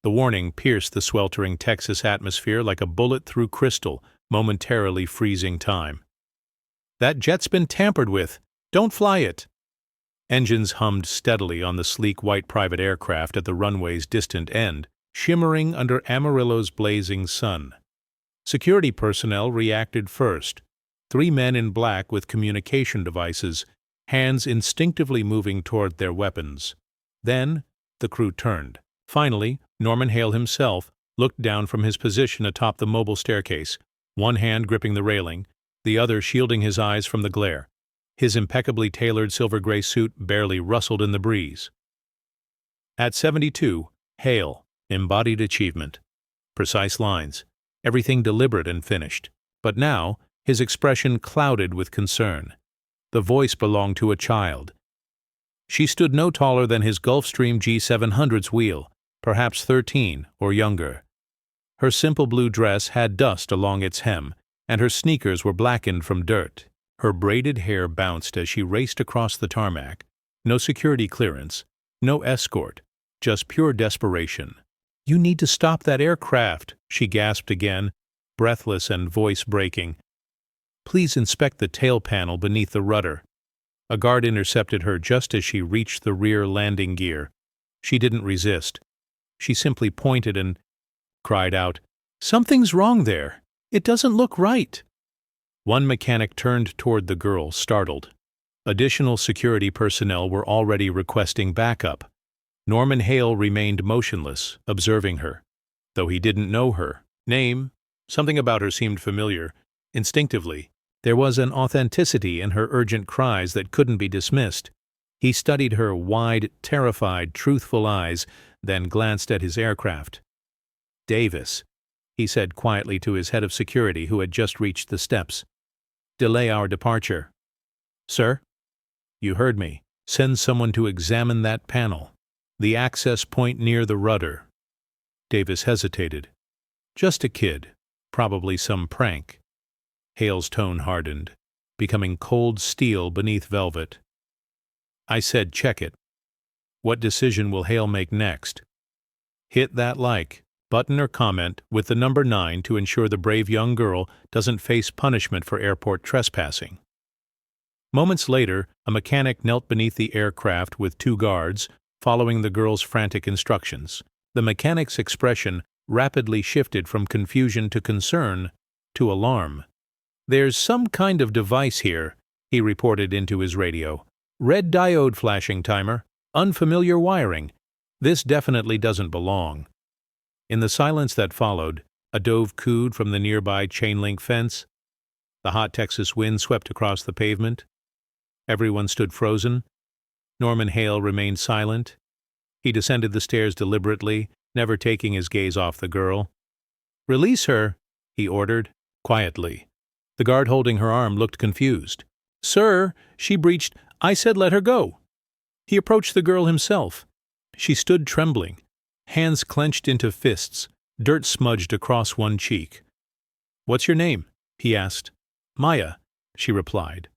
The warning pierced the sweltering Texas atmosphere like a bullet through crystal, momentarily freezing time. "That jet's been tampered with. Don't fly it." Engines hummed steadily on the sleek white private aircraft at the runway's distant end, shimmering under Amarillo's blazing sun. Security personnel reacted first. 3 men in black with communication devices, hands instinctively moving toward their weapons. Then, the crew turned. Finally, Norman Hale himself looked down from his position atop the mobile staircase, one hand gripping the railing, the other shielding his eyes from the glare. His impeccably tailored silver-gray suit barely rustled in the breeze. At 72, Hale embodied achievement. Precise lines, everything deliberate and finished. But now, his expression clouded with concern. The voice belonged to a child. She stood no taller than his Gulfstream G700's wheel, perhaps 13 or younger. Her simple blue dress had dust along its hem, and her sneakers were blackened from dirt. Her braided hair bounced as she raced across the tarmac. No security clearance, no escort, just pure desperation. "You need to stop that aircraft," she gasped again, breathless and voice breaking. "Please inspect the tail panel beneath the rudder." A guard intercepted her just as she reached the rear landing gear. She didn't resist. She simply pointed and cried out, "Something's wrong there. It doesn't look right." One mechanic turned toward the girl, startled. Additional security personnel were already requesting backup. Norman Hale remained motionless, observing her. Though he didn't know her name, something about her seemed familiar. Instinctively, there was an authenticity in her urgent cries that couldn't be dismissed. He studied her wide, terrified, truthful eyes, then glanced at his aircraft. "Davis," he said quietly to his head of security who had just reached the steps. "Delay our departure." "Sir?" "You heard me. Send someone to examine that panel. The access point near the rudder." Davis hesitated. Just a kid. Probably some prank. Hale's tone hardened, becoming cold steel beneath velvet. "I said check it. What decision will Hale make next?" Hit that like button or comment with the number 9 to ensure the brave young girl doesn't face punishment for airport trespassing. Moments later, a mechanic knelt beneath the aircraft with 2 guards, following the girl's frantic instructions. The mechanic's expression rapidly shifted from confusion to concern to alarm. "There's some kind of device here," he reported into his radio. "Red diode flashing timer, unfamiliar wiring. This definitely doesn't belong." In the silence that followed, a dove cooed from the nearby chain-link fence. The hot Texas wind swept across the pavement. Everyone stood frozen. Norman Hale remained silent. He descended the stairs deliberately, never taking his gaze off the girl. "Release her," he ordered, quietly. The guard holding her arm looked confused. "Sir," she breached, "I said let her go." He approached the girl himself. She stood trembling, hands clenched into fists, dirt smudged across one cheek. "What's your name?" he asked. "Maya," she replied.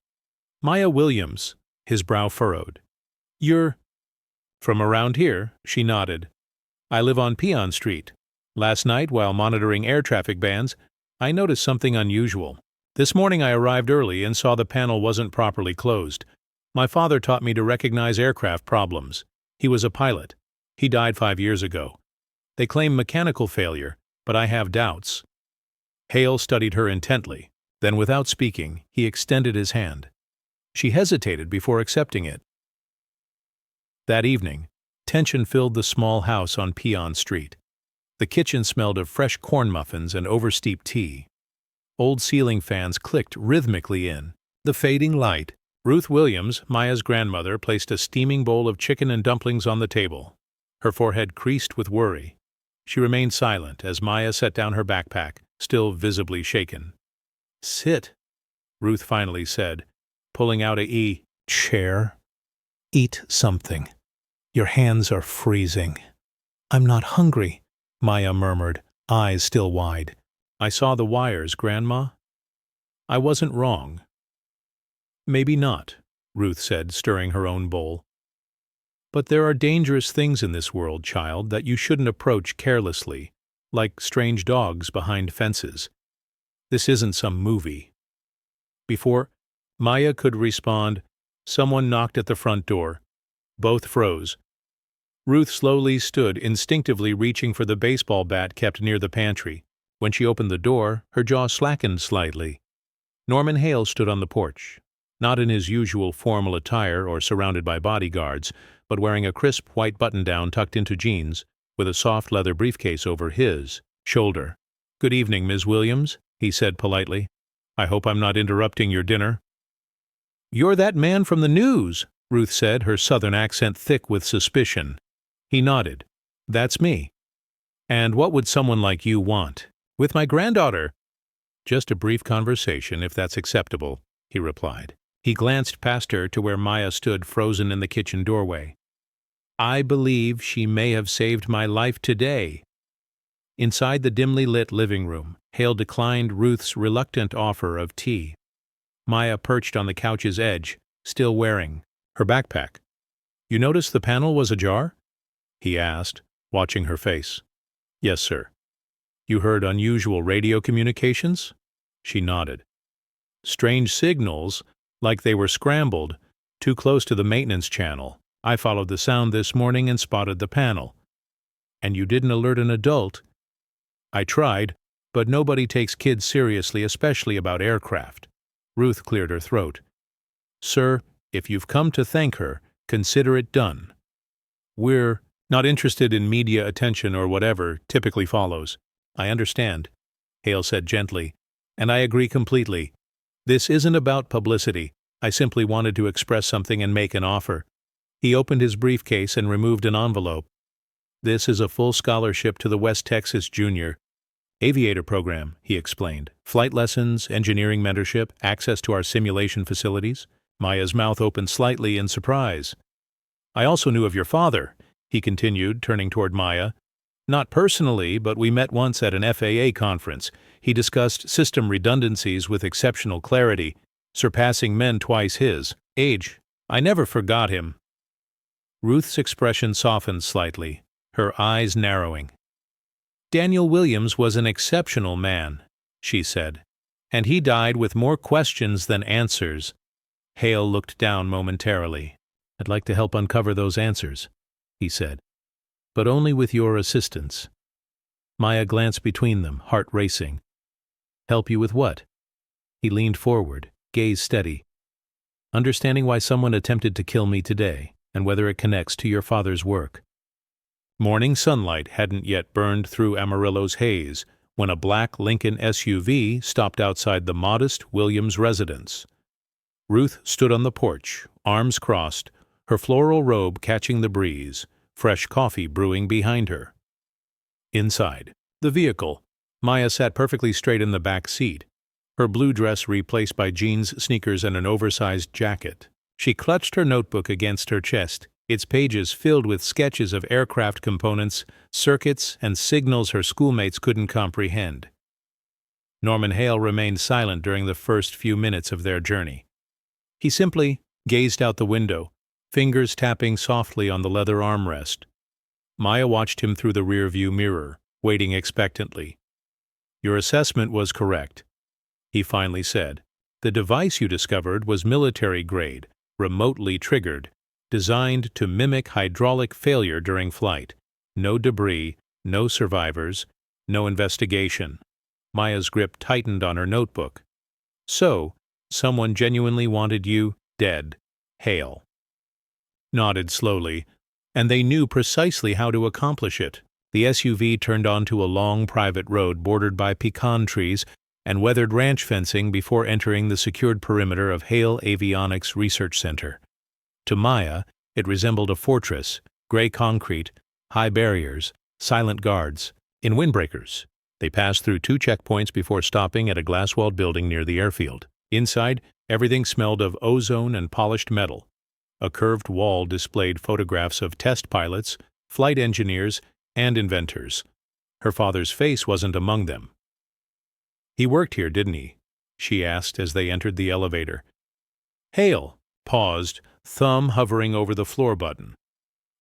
"Maya Williams," his brow furrowed. "You're—" "From around here," she nodded. "I live on Peon Street. Last night, while monitoring air traffic bans, I noticed something unusual. This morning I arrived early and saw the panel wasn't properly closed. My father taught me to recognize aircraft problems. He was a pilot. He died 5 years ago. They claim mechanical failure, but I have doubts." Hale studied her intently. Then, without speaking, he extended his hand. She hesitated before accepting it. That evening, tension filled the small house on Peon Street. The kitchen smelled of fresh corn muffins and oversteeped tea. Old ceiling fans clicked rhythmically in the fading light. Ruth Williams, Maya's grandmother, placed a steaming bowl of chicken and dumplings on the table. Her forehead creased with worry. She remained silent as Maya set down her backpack, still visibly shaken. "Sit," Ruth finally said, pulling out a chair. "Eat something. Your hands are freezing." "I'm not hungry," Maya murmured, eyes still wide. "I saw the wires, Grandma. I wasn't wrong." "Maybe not," Ruth said, stirring her own bowl. But there are dangerous things in this world, child, that you shouldn't approach carelessly, like strange dogs behind fences. This isn't some movie. Before Maya could respond, someone knocked at the front door. Both froze. Ruth slowly stood, instinctively reaching for the baseball bat kept near the pantry. When she opened the door, her jaw slackened slightly. Norman Hale stood on the porch, not in his usual formal attire or surrounded by bodyguards, but wearing a crisp white button-down tucked into jeans, with a soft leather briefcase over his shoulder. "Good evening, Ms. Williams," he said politely. "I hope I'm not interrupting your dinner." "You're that man from the news," Ruth said, her southern accent thick with suspicion. He nodded. "That's me. And what would someone like you want?" "With my granddaughter." "Just a brief conversation, if that's acceptable," he replied. He glanced past her to where Maya stood frozen in the kitchen doorway. "I believe she may have saved my life today." Inside the dimly lit living room, Hale declined Ruth's reluctant offer of tea. Maya perched on the couch's edge, still wearing her backpack. "You noticed the panel was ajar?" he asked, watching her face. "Yes, sir." "You heard unusual radio communications?" She nodded. "Strange signals, like they were scrambled, too close to the maintenance channel. I followed the sound this morning and spotted the panel." "And you didn't alert an adult?" "I tried, but nobody takes kids seriously, especially about aircraft." Ruth cleared her throat. "Sir, if you've come to thank her, consider it done. We're not interested in media attention or whatever typically follows." "I understand," Hale said gently, "and I agree completely. This isn't about publicity. I simply wanted to express something and make an offer." He opened his briefcase and removed an envelope. "This is a full scholarship to the West Texas Junior Aviator program," he explained. "Flight lessons, engineering mentorship, access to our simulation facilities." Maya's mouth opened slightly in surprise. "I also knew of your father," he continued, turning toward Maya. "Not personally, but we met once at an FAA conference. He discussed system redundancies with exceptional clarity, surpassing men twice his age. I never forgot him." Ruth's expression softened slightly, her eyes narrowing. "Daniel Williams was an exceptional man," she said, "and he died with more questions than answers." Hale looked down momentarily. "I'd like to help uncover those answers," he said, "but only with your assistance." Maya glanced between them, heart racing. "Help you with what?" He leaned forward, gaze steady. "Understanding why someone attempted to kill me today, and whether it connects to your father's work." Morning sunlight hadn't yet burned through Amarillo's haze when a black Lincoln SUV stopped outside the modest Williams residence. Ruth stood on the porch, arms crossed, her floral robe catching the breeze, fresh coffee brewing behind her. Inside the vehicle, Maya sat perfectly straight in the back seat, her blue dress replaced by jeans, sneakers, and an oversized jacket. She clutched her notebook against her chest, its pages filled with sketches of aircraft components, circuits, and signals her schoolmates couldn't comprehend. Norman Hale remained silent during the first few minutes of their journey. He simply gazed out the window, fingers tapping softly on the leather armrest. Maya watched him through the rear-view mirror, waiting expectantly. "Your assessment was correct," he finally said. "The device you discovered was military-grade, remotely triggered, designed to mimic hydraulic failure during flight. No debris, no survivors, no investigation." Maya's grip tightened on her notebook. "So, someone genuinely wanted you dead." Hale nodded slowly, and they knew precisely how to accomplish it. The SUV turned onto a long private road bordered by pecan trees and weathered ranch fencing before entering the secured perimeter of Hale Avionics Research Center. To Maya, it resembled a fortress, gray concrete, high barriers, silent guards. In windbreakers, they passed through 2 checkpoints before stopping at a glass-walled building near the airfield. Inside, everything smelled of ozone and polished metal. A curved wall displayed photographs of test pilots, flight engineers, and inventors. Her father's face wasn't among them. "He worked here, didn't he?" she asked as they entered the elevator. Hale paused, thumb hovering over the floor button.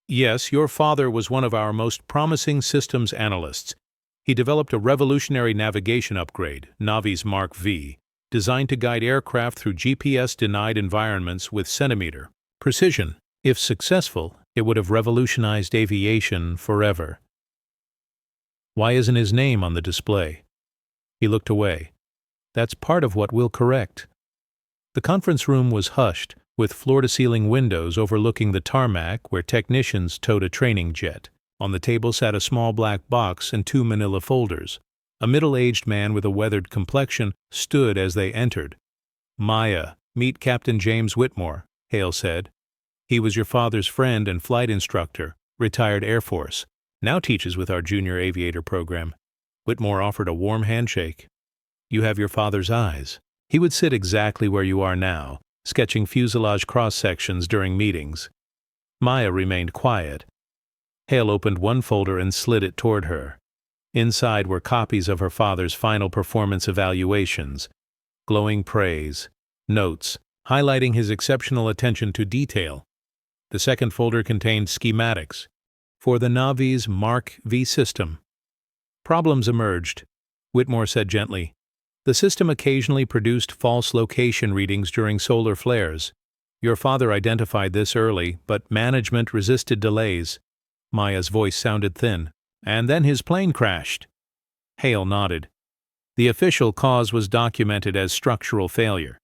Yes, your father was one of our most promising systems analysts. He developed a revolutionary navigation upgrade, Navi's Mark V, designed to guide aircraft through GPS-denied environments with centimeter precision. If successful, it would have revolutionized aviation forever. Why isn't his name on the display? He looked away. That's part of what we'll correct. The conference room was hushed, with floor-to-ceiling windows overlooking the tarmac where technicians towed a training jet. On the table sat a small black box and 2 manila folders. A middle-aged man with a weathered complexion stood as they entered. "Maya, meet Captain James Whitmore," Hale said. "He was your father's friend and flight instructor, retired Air Force. Now teaches with our junior aviator program." Whitmore offered a warm handshake. "You have your father's eyes. He would sit exactly where you are now, sketching fuselage cross-sections during meetings." Maya remained quiet. Hale opened one folder and slid it toward her. Inside were copies of her father's final performance evaluations, glowing praise, notes, highlighting his exceptional attention to detail. The second folder contained schematics for the Navi's Mark V system. Problems emerged, Whitmore said gently. The system occasionally produced false location readings during solar flares. Your father identified this early, but management resisted delays. Maya's voice sounded thin. "And then his plane crashed." Hale nodded. The official cause was documented as structural failure.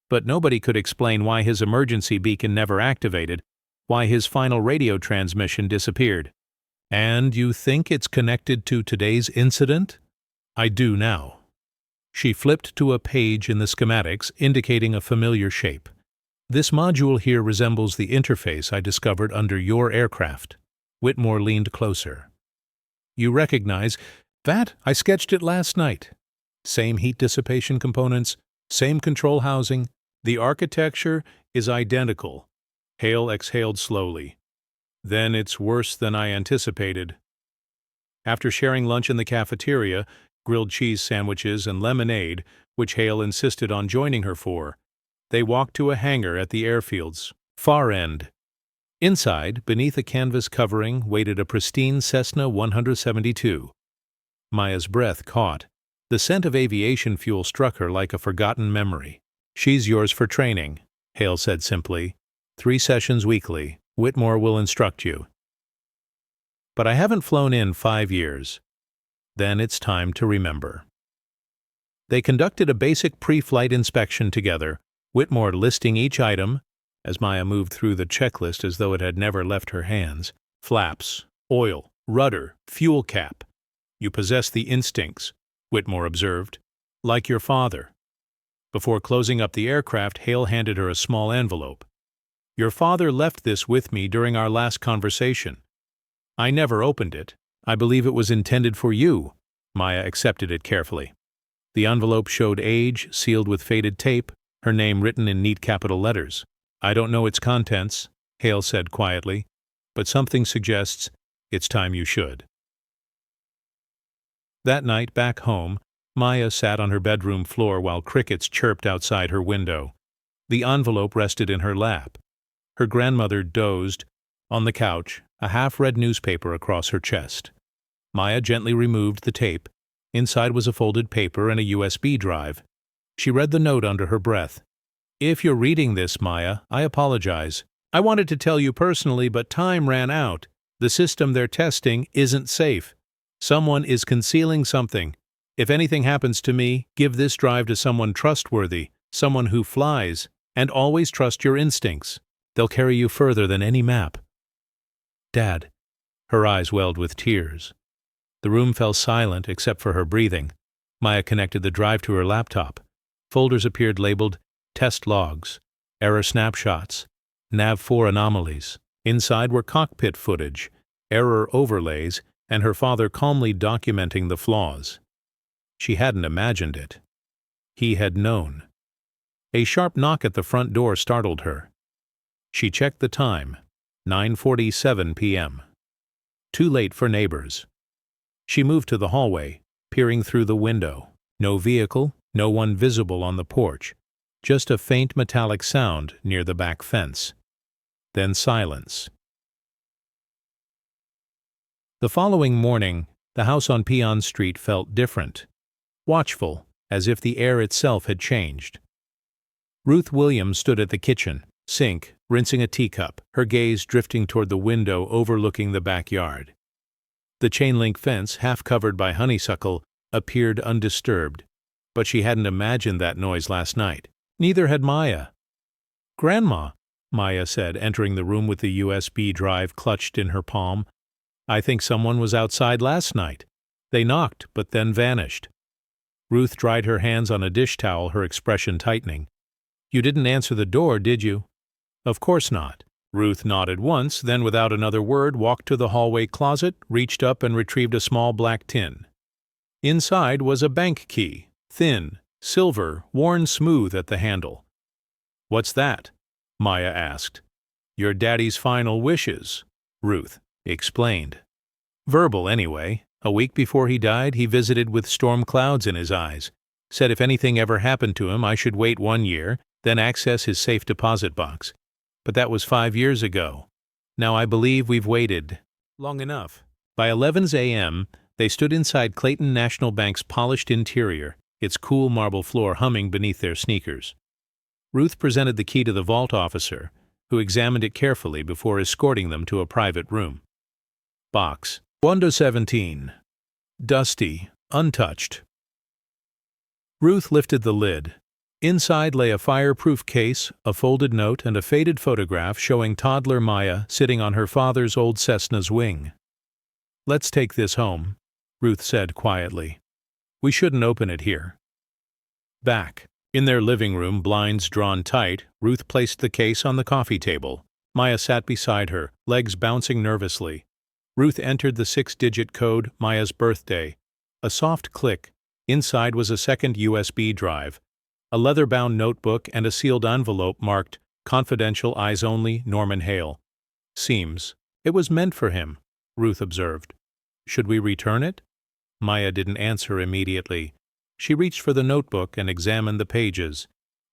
But nobody could explain why his emergency beacon never activated, why his final radio transmission disappeared. "And you think it's connected to today's incident?" "I do now." She flipped to a page in the schematics indicating a familiar shape. "This module here resembles the interface I discovered under your aircraft." Whitmore leaned closer. "You recognize that? I sketched it last night. Same heat dissipation components, same control housing. The architecture is identical." Hale exhaled slowly. "Then it's worse than I anticipated." After sharing lunch in the cafeteria, grilled cheese sandwiches and lemonade, which Hale insisted on joining her for, they walked to a hangar at the airfield's far end. Inside, beneath a canvas covering, waited a pristine Cessna 172. Maya's breath caught. The scent of aviation fuel struck her like a forgotten memory. "She's yours for training," Hale said simply. 3 sessions weekly. Whitmore will instruct you." "But I haven't flown in 5 years." "Then it's time to remember." They conducted a basic pre-flight inspection together, Whitmore listing each item, as Maya moved through the checklist as though it had never left her hands. "Flaps, oil, rudder, fuel cap. You possess the instincts," Whitmore observed, "like your father." Before closing up the aircraft, Hale handed her a small envelope. "Your father left this with me during our last conversation. I never opened it. I believe it was intended for you." Maya accepted it carefully. The envelope showed age, sealed with faded tape, her name written in neat capital letters. "I don't know its contents," Hale said quietly, "but something suggests it's time you should." That night, back home, Maya sat on her bedroom floor while crickets chirped outside her window. The envelope rested in her lap. Her grandmother dozed on the couch, a half-read newspaper across her chest. Maya gently removed the tape. Inside was a folded paper and a USB drive. She read the note under her breath. "If you're reading this, Maya, I apologize. I wanted to tell you personally, but time ran out. The system they're testing isn't safe. Someone is concealing something. If anything happens to me, give this drive to someone trustworthy, someone who flies, and always trust your instincts. They'll carry you further than any map." "Dad." Her eyes welled with tears. The room fell silent except for her breathing. Maya connected the drive to her laptop. Folders appeared labeled Test Logs, Error Snapshots, Nav4 Anomalies. Inside were cockpit footage, error overlays, and her father calmly documenting the flaws. She hadn't imagined it. He had known. A sharp knock at the front door startled her. She checked the time. 9:47 p.m. Too late for neighbors. She moved to the hallway, peering through the window. No vehicle, no one visible on the porch. Just a faint metallic sound near the back fence. Then silence. The following morning, the house on Peon Street felt different, watchful, as if the air itself had changed. Ruth Williams stood at the kitchen sink, rinsing a teacup, her gaze drifting toward the window overlooking the backyard. The chain-link fence, half covered by honeysuckle, appeared undisturbed, but she hadn't imagined that noise last night. Neither had Maya. "Grandma," Maya said, entering the room with the USB drive clutched in her palm. "I think someone was outside last night. They knocked, but then vanished." Ruth dried her hands on a dish towel, her expression tightening. "You didn't answer the door, did you?" "Of course not." Ruth nodded once, then without another word walked to the hallway closet, reached up and retrieved a small black tin. Inside was a bank key, thin, silver, worn smooth at the handle. "What's that?" Maya asked. "Your daddy's final wishes," Ruth explained. "Verbal, anyway. A week before he died, he visited with storm clouds in his eyes. Said if anything ever happened to him, I should wait 1 year, then access his safe deposit box. But that was 5 years ago. Now I believe we've waited long enough." By 11 a.m., they stood inside Clayton National Bank's polished interior, its cool marble floor humming beneath their sneakers. Ruth presented the key to the vault officer, who examined it carefully before escorting them to a private room. Box 1-17. Dusty, untouched. Ruth lifted the lid. Inside lay a fireproof case, a folded note, and a faded photograph showing toddler Maya sitting on her father's old Cessna's wing. "Let's take this home," Ruth said quietly. "We shouldn't open it here." Back. In their living room, blinds drawn tight, Ruth placed the case on the coffee table. Maya sat beside her, legs bouncing nervously. Ruth entered the 6-digit code, Maya's birthday. A soft click. Inside was a second USB drive, a leather-bound notebook, and a sealed envelope marked "Confidential, Eyes Only, Norman Hale." "Seems it was meant for him," Ruth observed. "Should we return it?" Maya didn't answer immediately. She reached for the notebook and examined the pages.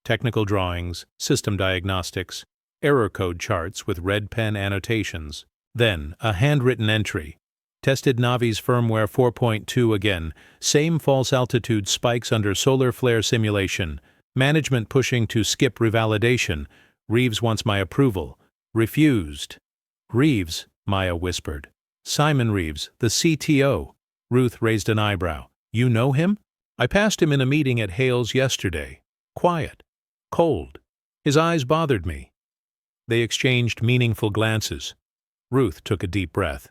Technical drawings, system diagnostics, error code charts with red pen annotations. Then a handwritten entry. "Tested Navi's firmware 4.2 again. Same false altitude spikes under solar flare simulation. Management pushing to skip revalidation. Reeves wants my approval. Refused." "Reeves," Maya whispered. "Simon Reeves, the CTO." Ruth raised an eyebrow. "You know him?" "I passed him in a meeting at Hale's yesterday. Quiet. Cold. His eyes bothered me." They exchanged meaningful glances. Ruth took a deep breath.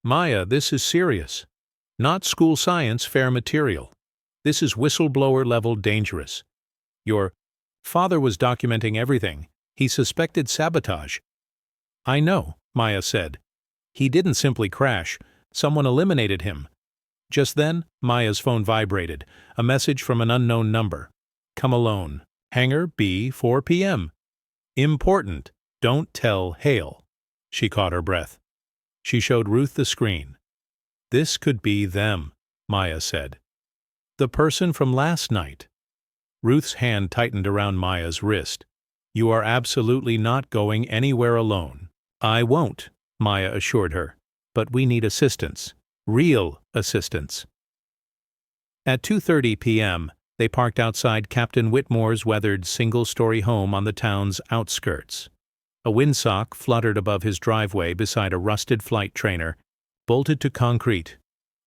"Maya, this is serious. Not school science fair material. This is whistleblower-level dangerous. Your father was documenting everything. He suspected sabotage." "I know," Maya said. "He didn't simply crash. Someone eliminated him." Just then, Maya's phone vibrated. A message from an unknown number. "Come alone. Hangar B, 4 p.m. Important. Don't tell Hale." She caught her breath. She showed Ruth the screen. "This could be them," Maya said. "The person from last night." Ruth's hand tightened around Maya's wrist. "You are absolutely not going anywhere alone." "I won't," Maya assured her. "But we need assistance. Real assistance." At 2:30 p.m., they parked outside Captain Whitmore's weathered single-story home on the town's outskirts. A windsock fluttered above his driveway beside a rusted flight trainer, bolted to concrete.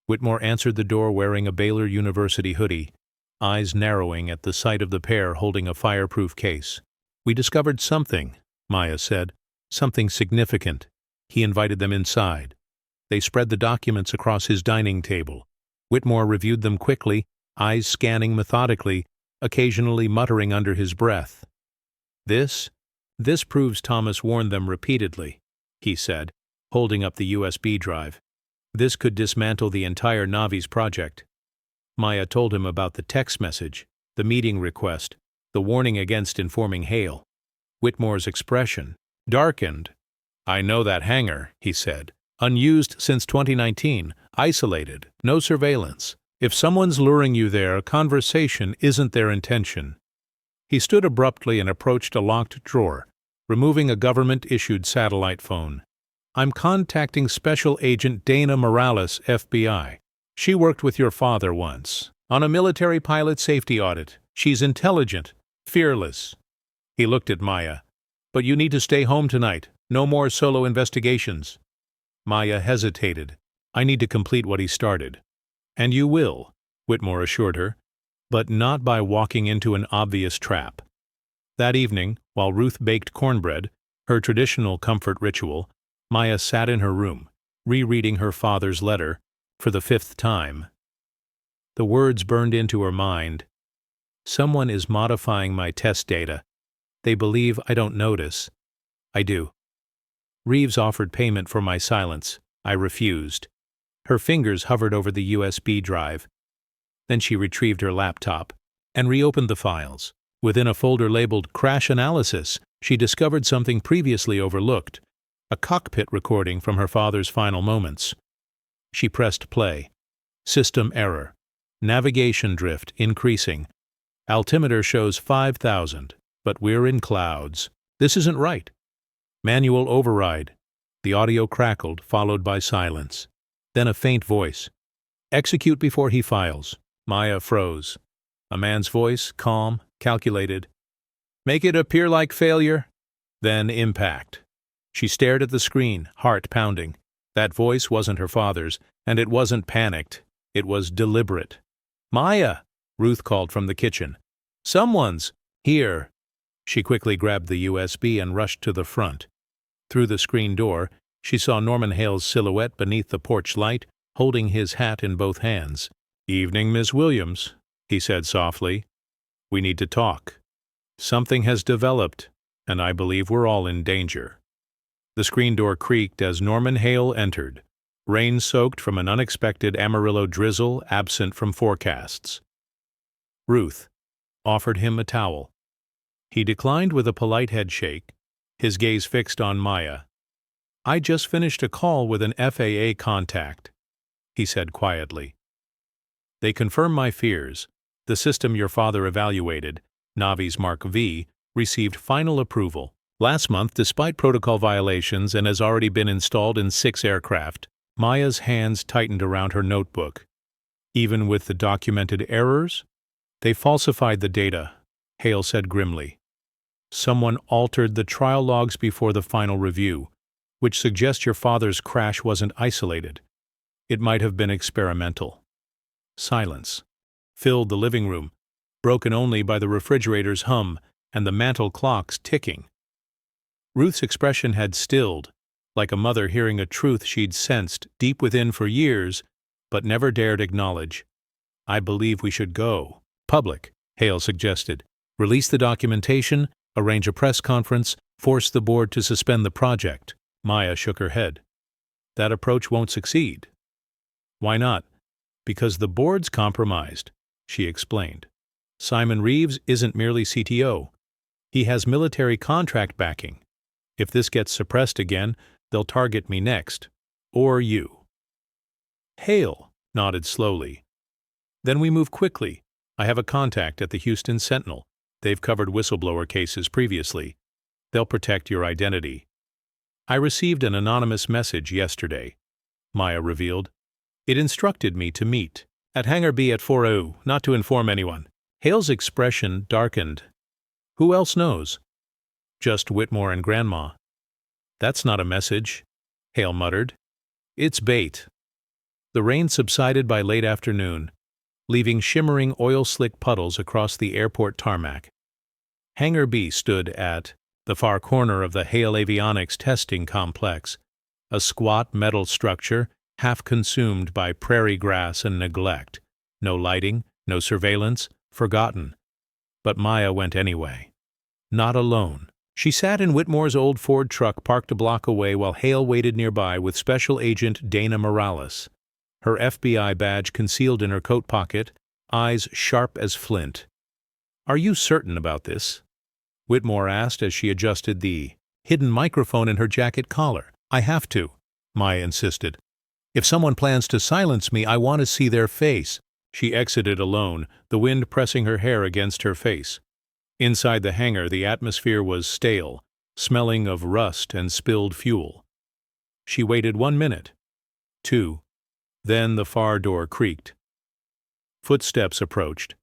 Whitmore answered the door wearing a Baylor University hoodie, eyes narrowing at the sight of the pair holding a fireproof case. "We discovered something," Maya said. "Something significant." He invited them inside. They spread the documents across his dining table. Whitmore reviewed them quickly, eyes scanning methodically, occasionally muttering under his breath. This proves Thomas warned them repeatedly," he said, holding up the USB drive. "This could dismantle the entire Navi's project." Maya told him about the text message, the meeting request, the warning against informing Hale. Whitmore's expression darkened. "I know that hangar," he said. "Unused since 2019, isolated, no surveillance. If someone's luring you there, conversation isn't their intention." He stood abruptly and approached a locked drawer, removing a government-issued satellite phone. I'm contacting Special Agent Dana Morales, FBI. She worked with your father once, on a military pilot safety audit. She's intelligent, fearless. He looked at Maya. But you need to stay home tonight. No more solo investigations. Maya hesitated. I need to complete what he started. And you will, Whitmore assured her, but not by walking into an obvious trap. That evening, while Ruth baked cornbread, her traditional comfort ritual, Maya sat in her room, rereading her father's letter for the 5th time. The words burned into her mind. Someone is modifying my test data. They believe I don't notice. I do. Reeves offered payment for my silence. I refused. Her fingers hovered over the USB drive. Then she retrieved her laptop and reopened the files. Within a folder labeled Crash Analysis, she discovered something previously overlooked, a cockpit recording from her father's final moments. She pressed play. System error. Navigation drift increasing. Altimeter shows 5,000, but we're in clouds. This isn't right. Manual override. The audio crackled, followed by silence. Then a faint voice. Execute before he files. Maya froze. A man's voice, calm, calculated. Make it appear like failure. Then impact. She stared at the screen, heart pounding. That voice wasn't her father's, and it wasn't panicked. It was deliberate. Maya, Ruth called from the kitchen. Someone's here. She quickly grabbed the USB and rushed to the front. Through the screen door, she saw Norman Hale's silhouette beneath the porch light, holding his hat in both hands. Evening, Miss Williams, he said softly. We need to talk. Something has developed, and I believe we're all in danger. The screen door creaked as Norman Hale entered, rain-soaked from an unexpected Amarillo drizzle absent from forecasts. Ruth offered him a towel. He declined with a polite headshake, his gaze fixed on Maya. I just finished a call with an FAA contact, he said quietly. They confirm my fears. The system your father evaluated, Navi's Mark V, received final approval. Last month, despite protocol violations and has already been installed in 6 aircraft, Maya's hands tightened around her notebook. Even with the documented errors? They falsified the data, Hale said grimly. Someone altered the trial logs before the final review, which suggests your father's crash wasn't isolated. It might have been experimental. Silence filled the living room, broken only by the refrigerator's hum and the mantel clock's ticking. Ruth's expression had stilled, like a mother hearing a truth she'd sensed deep within for years, but never dared acknowledge. I believe we should go. Public, Hale suggested. Release the documentation, arrange a press conference, force the board to suspend the project. Maya shook her head. That approach won't succeed. Why not? Because the board's compromised, she explained. Simon Reeves isn't merely CTO. He has military contract backing. If this gets suppressed again, they'll target me next. Or you. Hale nodded slowly. Then we move quickly. I have a contact at the Houston Sentinel. They've covered whistleblower cases previously. They'll protect your identity. I received an anonymous message yesterday, Maya revealed. It instructed me to meet at Hangar B at 4:00, not to inform anyone. Hale's expression darkened. Who else knows? Just Whitmore and Grandma. That's not a message, Hale muttered. It's bait. The rain subsided by late afternoon, leaving shimmering oil-slick puddles across the airport tarmac. Hangar B stood at the far corner of the Hale Avionics testing complex, a squat metal structure half consumed by prairie grass and neglect. No lighting, no surveillance, forgotten. But Maya went anyway. Not alone. She sat in Whitmore's old Ford truck parked a block away while Hale waited nearby with Special Agent Dana Morales, her FBI badge concealed in her coat pocket, eyes sharp as flint. Are you certain about this? Whitmore asked as she adjusted the hidden microphone in her jacket collar. I have to, Maya insisted. If someone plans to silence me, I want to see their face. She exited alone, the wind pressing her hair against her face. Inside the hangar, the atmosphere was stale, smelling of rust and spilled fuel. She waited 1 minute. 2. Then the far door creaked. Footsteps approached.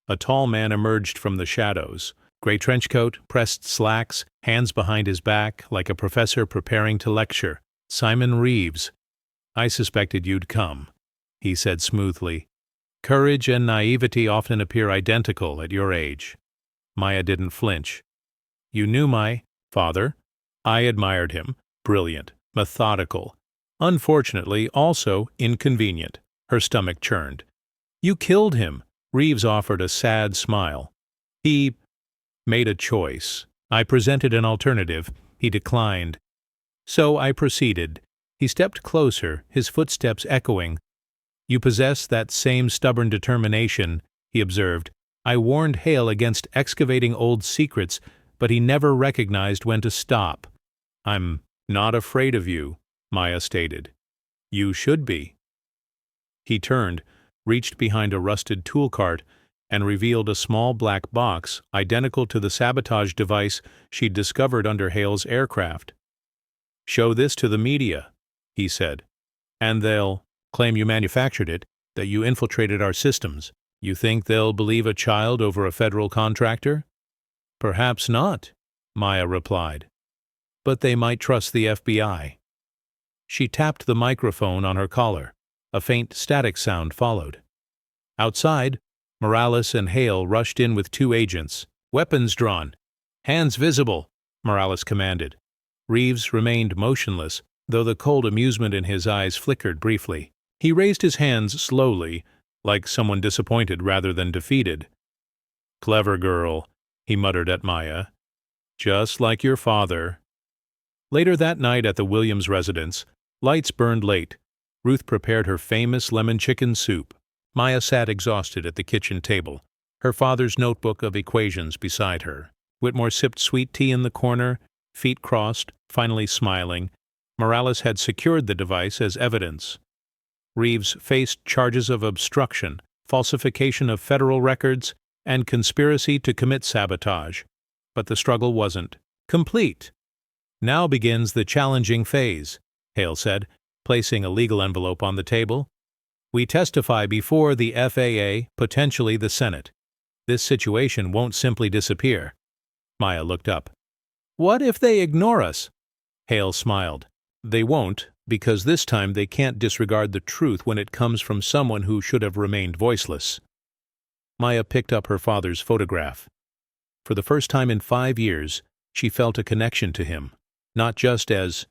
A tall man emerged from the shadows. Gray trench coat, pressed slacks, hands behind his back, like a professor preparing to lecture. Simon Reeves. "I suspected you'd come," he said smoothly. "Courage and naivety often appear identical at your age." Maya didn't flinch. "You knew my father?" I admired him. Brilliant, methodical. Unfortunately, also inconvenient. Her stomach churned. "You killed him." Reeves offered a sad smile. "He made a choice. I presented an alternative. He declined. So I proceeded." He stepped closer, his footsteps echoing. "You possess that same stubborn determination," he observed. "I warned Hale against excavating old secrets, but he never recognized when to stop." "I'm not afraid of you," Maya stated. "You should be." He turned, reached behind a rusted tool cart, and revealed a small black box identical to the sabotage device she'd discovered under Hale's aircraft. "Show this to the media," he said, "and they'll claim you manufactured it, that you infiltrated our systems. You think they'll believe a child over a federal contractor?" "Perhaps not," Maya replied. "But they might trust the FBI." She tapped the microphone on her collar. A faint static sound followed. Outside, Morales and Hale rushed in with 2 agents, weapons drawn. "Hands visible," Morales commanded. Reeves remained motionless, though the cold amusement in his eyes flickered briefly. He raised his hands slowly, like someone disappointed rather than defeated. "Clever girl," he muttered at Maya. "Just like your father." Later that night at the Williams residence, lights burned late. Ruth prepared her famous lemon chicken soup. Maya sat exhausted at the kitchen table, her father's notebook of equations beside her. Whitmore sipped sweet tea in the corner, feet crossed, finally smiling. Morales had secured the device as evidence. Reeves faced charges of obstruction, falsification of federal records, and conspiracy to commit sabotage. But the struggle wasn't complete. "Now begins the challenging phase," Hale said, placing a legal envelope on the table. "We testify before the FAA, potentially the Senate. This situation won't simply disappear." Maya looked up. "What if they ignore us?" Hale smiled. "They won't, because this time they can't disregard the truth when it comes from someone who should have remained voiceless." Maya picked up her father's photograph. For the first time in 5 years, she felt a connection to him, not just as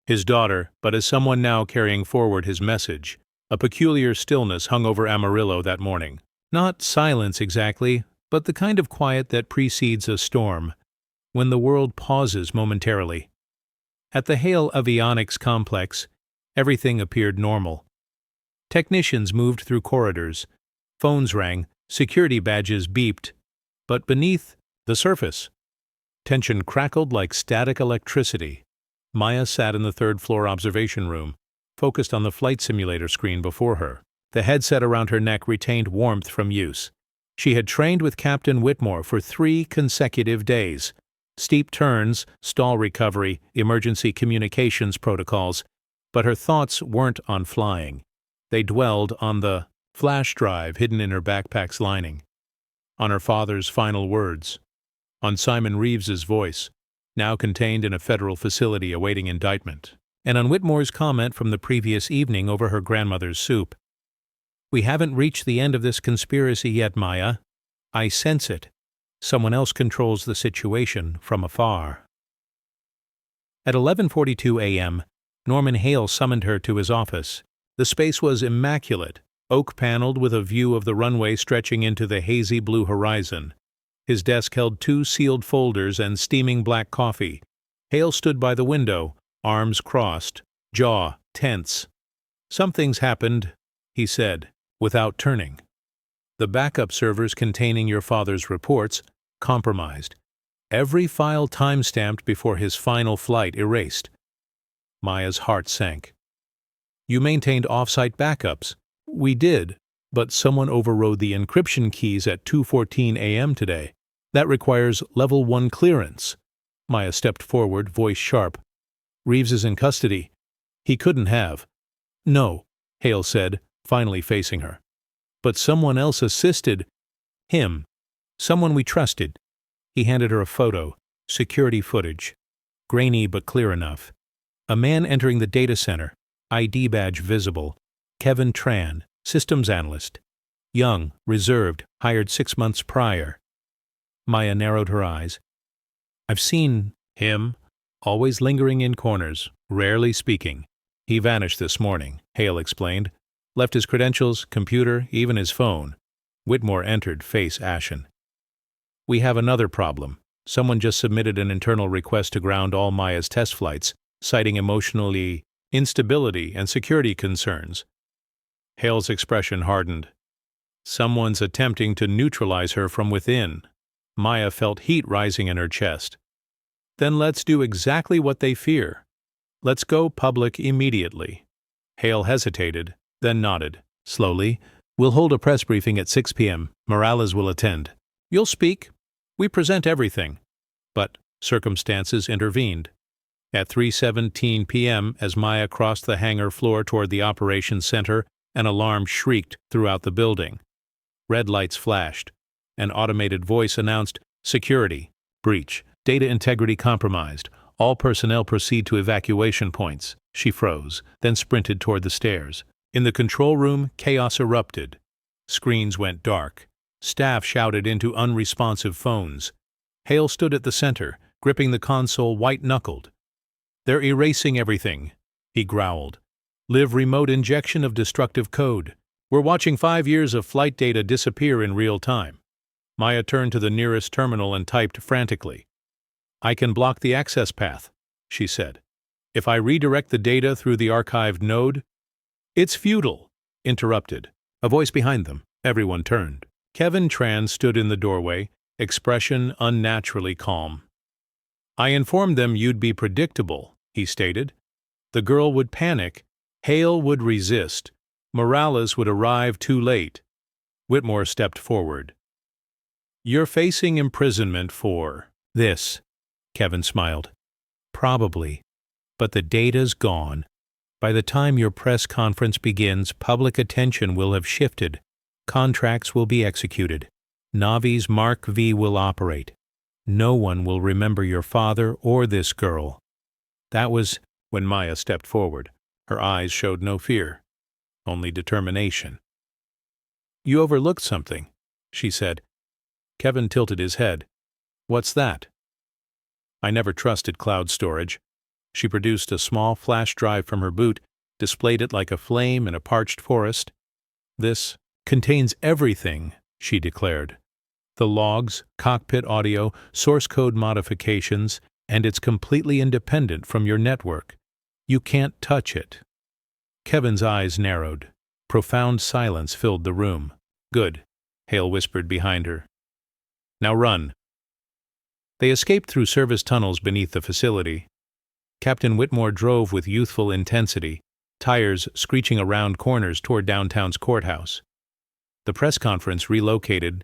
his daughter, but as someone now carrying forward his message. A peculiar stillness hung over Amarillo that morning. Not silence exactly, but the kind of quiet that precedes a storm, when the world pauses momentarily. At the Hale Avionics complex, everything appeared normal. Technicians moved through corridors, phones rang, security badges beeped, but beneath the surface, tension crackled like static electricity. Maya sat in the third-floor observation room, focused on the flight simulator screen before her. The headset around her neck retained warmth from use. She had trained with Captain Whitmore for 3 consecutive days. Steep turns, stall recovery, emergency communications protocols, but her thoughts weren't on flying. They dwelled on the flash drive hidden in her backpack's lining, on her father's final words, on Simon Reeves's voice, now contained in a federal facility awaiting indictment, and on Whitmore's comment from the previous evening over her grandmother's soup. "We haven't reached the end of this conspiracy yet, Maya. I sense it. Someone else controls the situation from afar." At 11:42 a.m., Norman Hale summoned her to his office. The space was immaculate, oak-paneled with a view of the runway stretching into the hazy blue horizon. His desk held 2 sealed folders and steaming black coffee. Hale stood by the window, arms crossed, jaw tense. "Something's happened," he said, without turning. "The backup servers containing your father's reports compromised. Every file time-stamped before his final flight erased." Maya's heart sank. "You maintained off-site backups." "We did, but someone overrode the encryption keys at 2:14 a.m. today. That requires Level 1 clearance." Maya stepped forward, voice sharp. "Reeves is in custody. He couldn't have. No, Hale said, finally facing her. But someone else assisted him. Someone we trusted. He handed her a photo, security footage. Grainy but clear enough. A man entering the data center, ID badge visible. Kevin Tran, systems analyst. Young, reserved, hired 6 months prior. Maya narrowed her eyes. I've seen him, always lingering in corners, rarely speaking. He vanished this morning, Hale explained. Left his credentials, computer, even his phone. Whitmore entered, face ashen. We have another problem. Someone just submitted an internal request to ground all Maya's test flights, citing emotionally instability and security concerns. Hale's expression hardened. Someone's attempting to neutralize her from within. Maya felt heat rising in her chest. Then let's do exactly what they fear. Let's go public immediately. Hale hesitated, then nodded. Slowly, we'll hold a press briefing at 6 p.m. Morales will attend. You'll speak. We present everything. But circumstances intervened. At 3:17 p.m., as Maya crossed the hangar floor toward the operations center, an alarm shrieked throughout the building. Red lights flashed. An automated voice announced, "Security, breach, data integrity compromised. All personnel proceed to evacuation points." She froze, then sprinted toward the stairs. In the control room, chaos erupted. Screens went dark. Staff shouted into unresponsive phones. Hale stood at the center, gripping the console white-knuckled. "They're erasing everything," he growled. "Live remote injection of destructive code. We're watching 5 years of flight data disappear in real time." Maya turned to the nearest terminal and typed frantically. "I can block the access path," she said. "If I redirect the data through the archived node—" "It's futile," interrupted. A voice behind them. Everyone turned. Kevin Tran stood in the doorway, expression unnaturally calm. "I informed them you'd be predictable," he stated. "The girl would panic. Hale would resist. Morales would arrive too late." Whitmore stepped forward. "You're facing imprisonment for this," Kevin smiled. "Probably. But the data's gone. By the time your press conference begins, public attention will have shifted. Contracts will be executed. Navi's Mark V will operate. No one will remember your father or this girl." That was when Maya stepped forward. Her eyes showed no fear, only determination. "You overlooked something," she said. Kevin tilted his head. "What's that?" "I never trusted cloud storage." She produced a small flash drive from her boot, displayed it like a flame in a parched forest. "This contains everything," she declared. "The logs, cockpit audio, source code modifications, and it's completely independent from your network. You can't touch it." Kevin's eyes narrowed. Profound silence filled the room. "Good," Hale whispered behind her. "Now run." They escaped through service tunnels beneath the facility. Captain Whitmore drove with youthful intensity, tires screeching around corners toward downtown's courthouse. The press conference relocated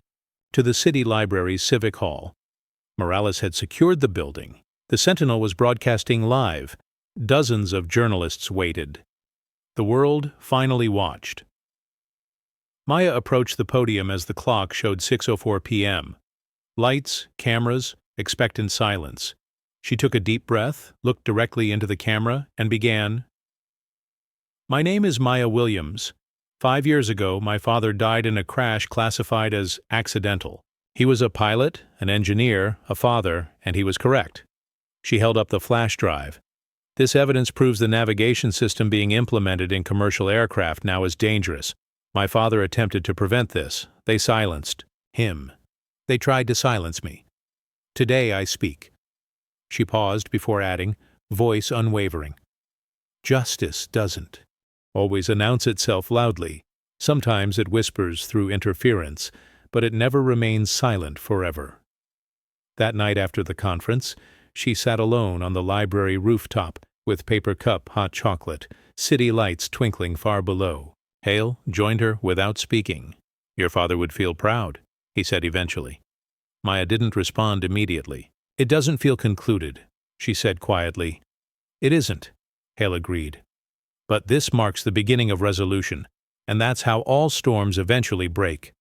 to the city library's civic hall. Morales had secured the building. The Sentinel was broadcasting live. Dozens of journalists waited. The world finally watched. Maya approached the podium as the clock showed 6:04 p.m. Lights, cameras, expectant silence. She took a deep breath, looked directly into the camera, and began. "My name is Maya Williams. 5 years ago, my father died in a crash classified as accidental. He was a pilot, an engineer, a father, and he was correct." She held up the flash drive. "This evidence proves the navigation system being implemented in commercial aircraft now is dangerous. My father attempted to prevent this. They silenced him. They tried to silence me. Today I speak." She paused before adding, voice unwavering. "Justice doesn't always announce itself loudly. Sometimes it whispers through interference, but it never remains silent forever." That night after the conference, she sat alone on the library rooftop with paper cup hot chocolate, city lights twinkling far below. Hale joined her without speaking. "Your father would feel proud," he said eventually. Maya didn't respond immediately. "It doesn't feel concluded," she said quietly. "It isn't," Hale agreed. But this marks the beginning of resolution, and that's how all storms eventually break.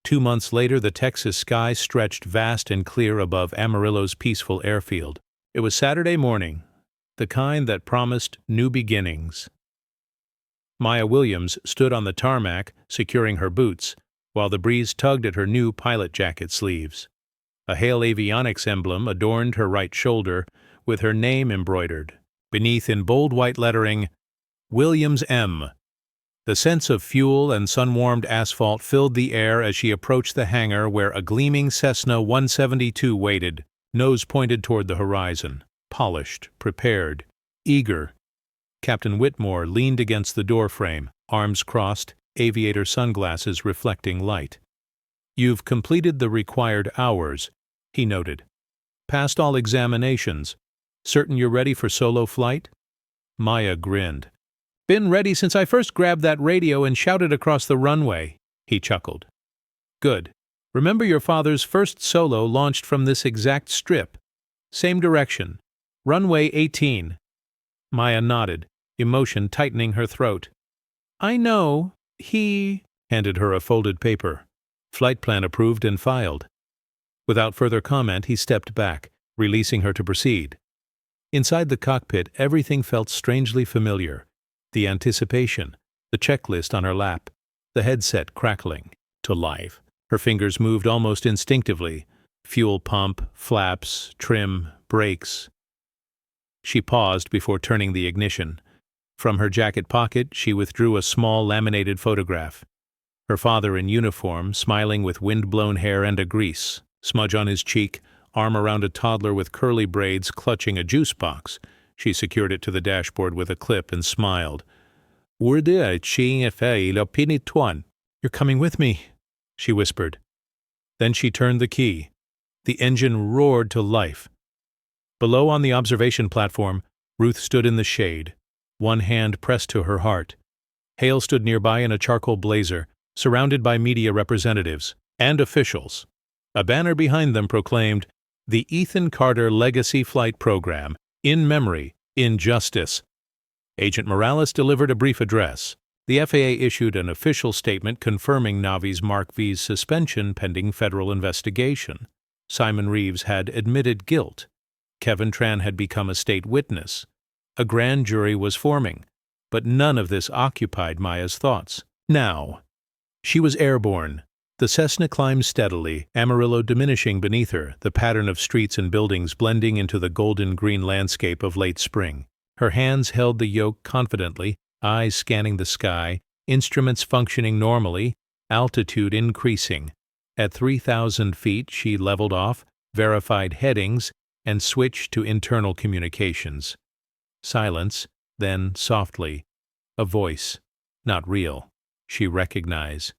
2 months later, the Texas sky stretched vast and clear above Amarillo's peaceful airfield. It was Saturday morning, the kind that promised new beginnings. Maya Williams stood on the tarmac, securing her boots, while the breeze tugged at her new pilot jacket sleeves. A Hale Avionics emblem adorned her right shoulder, with her name embroidered. Beneath, in bold white lettering, Williams M. The sense of fuel and sun-warmed asphalt filled the air as she approached the hangar where a gleaming Cessna 172 waited, nose pointed toward the horizon, polished, prepared, eager. Captain Whitmore leaned against the doorframe, arms crossed, aviator sunglasses reflecting light. "You've completed the required hours," he noted. "Passed all examinations. Certain you're ready for solo flight?" Maya grinned. "Been ready since I first grabbed that radio and shouted across the runway," he chuckled. "Good. Remember your father's first solo launched from this exact strip. Same direction. Runway 18. Maya nodded, emotion tightening her throat. "I know. He—" handed her a folded paper. Flight plan approved and filed. Without further comment, he stepped back, releasing her to proceed. Inside the cockpit, everything felt strangely familiar. The anticipation, the checklist on her lap, the headset crackling to life. Her fingers moved almost instinctively. Fuel pump, flaps, trim, brakes. She paused before turning the ignition. From her jacket pocket, she withdrew a small laminated photograph. Her father in uniform, smiling with wind-blown hair and a grease smudge on his cheek, arm around a toddler with curly braids clutching a juice box. She secured it to the dashboard with a clip and smiled. "You're coming with me," she whispered. Then she turned the key. The engine roared to life. Below on the observation platform, Ruth stood in the shade, one hand pressed to her heart. Hale stood nearby in a charcoal blazer, surrounded by media representatives and officials. A banner behind them proclaimed, "The Ethan Carter Legacy Flight Program, in memory, in justice." Agent Morales delivered a brief address. The FAA issued an official statement confirming Navi's Mark V's suspension pending federal investigation. Simon Reeves had admitted guilt. Kevin Tran had become a state witness. A grand jury was forming, but none of this occupied Maya's thoughts. Now, she was airborne. The Cessna climbed steadily, Amarillo diminishing beneath her, the pattern of streets and buildings blending into the golden-green landscape of late spring. Her hands held the yoke confidently, eyes scanning the sky, instruments functioning normally, altitude increasing. At 3,000 feet, she leveled off, verified headings, and switched to internal communications. Silence, then softly, a voice, not real, she recognized.